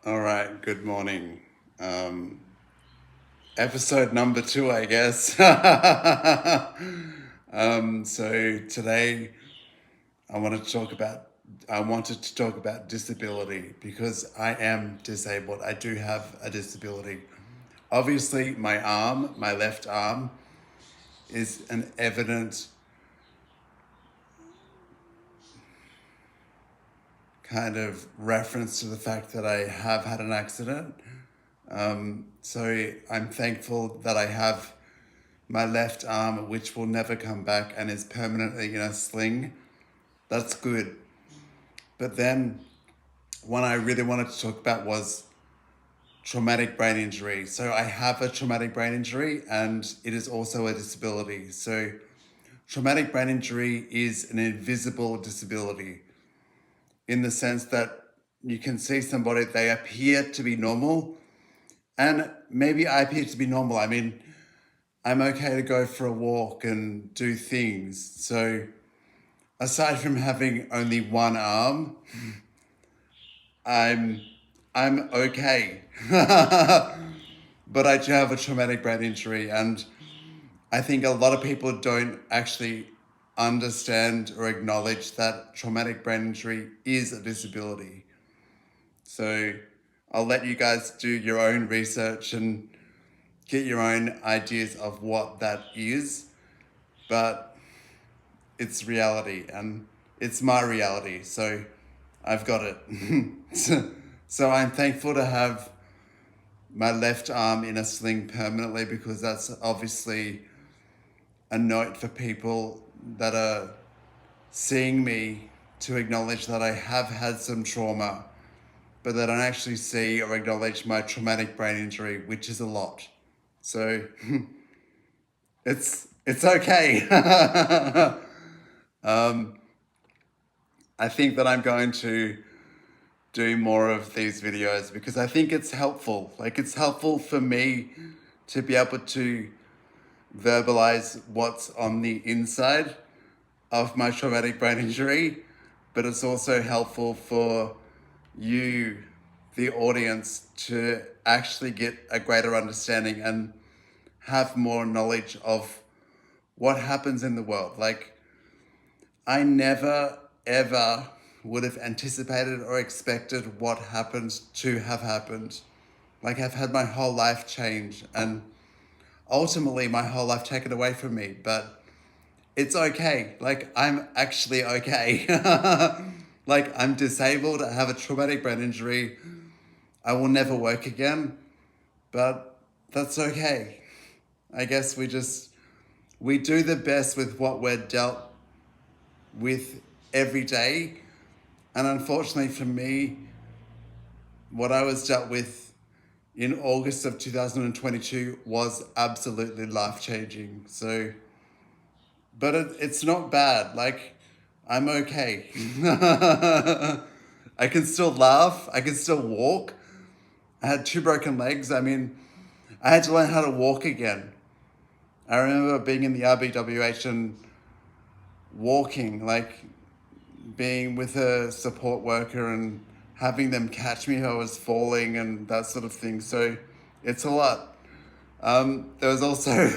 All right, good morning. Episode number 2, I guess. So today I wanted to talk about disability because I am disabled. I do have a disability. Obviously, my left arm, is an evident kind of reference to the fact that I have had an accident. So I'm thankful that I have my left arm, which will never come back and is permanently in a sling. That's good. But then what I really wanted to talk about was traumatic brain injury. So I have a traumatic brain injury and it is also a disability. So traumatic brain injury is an invisible disability in the sense that you can see somebody, they appear to be normal, and maybe I appear to be normal. I mean, I'm okay to go for a walk and do things. So aside from having only one arm, I'm I'm okay. But I do have a traumatic brain injury, and I think a lot of people don't actually understand or acknowledge that traumatic brain injury is a disability. So I'll let you guys do your own research and get your own ideas of what that is, but it's reality and it's my reality. So I've got it. So I'm thankful to have my left arm in a sling permanently because that's obviously a note for people that are seeing me to acknowledge that I have had some trauma, but they don't actually see or acknowledge my traumatic brain injury, which is a lot. So it's okay. I think that I'm going to do more of these videos because I think it's helpful. Like, it's helpful for me to be able to verbalize what's on the inside of my traumatic brain injury, but it's also helpful for you, the audience, to actually get a greater understanding and have more knowledge of what happens in the world. Like, I never, ever would have anticipated or expected what happened to have happened. Like, I've had my whole life change and ultimately my whole life taken away from me, but it's okay. Like, I'm actually okay. Like, I'm disabled, I have a traumatic brain injury, I will never work again, but that's okay. I guess we do the best with what we're dealt with every day. And unfortunately for me, what I was dealt with in August of 2022 was absolutely life changing. So, but it's not bad. Like, I'm okay. I can still laugh. I can still walk. I had 2 broken legs. I mean, I had to learn how to walk again. I remember being in the RBWH and walking, like being with a support worker and having them catch me if I was falling and that sort of thing. So it's a lot. There was also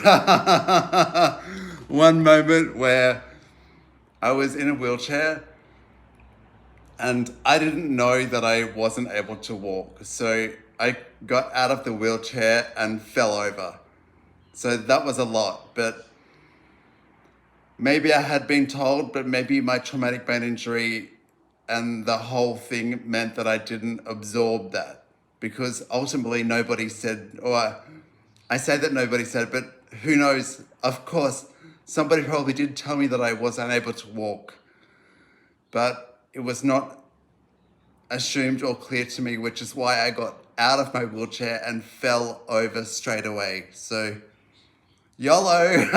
one moment where I was in a wheelchair and I didn't know that I wasn't able to walk. So I got out of the wheelchair and fell over. So that was a lot, but maybe I had been told, but maybe my traumatic brain injury and the whole thing meant that I didn't absorb that, because ultimately nobody said, or I say that nobody said, but who knows? Of course, somebody probably did tell me that I was unable to walk, but it was not assumed or clear to me, which is why I got out of my wheelchair and fell over straight away. So, YOLO!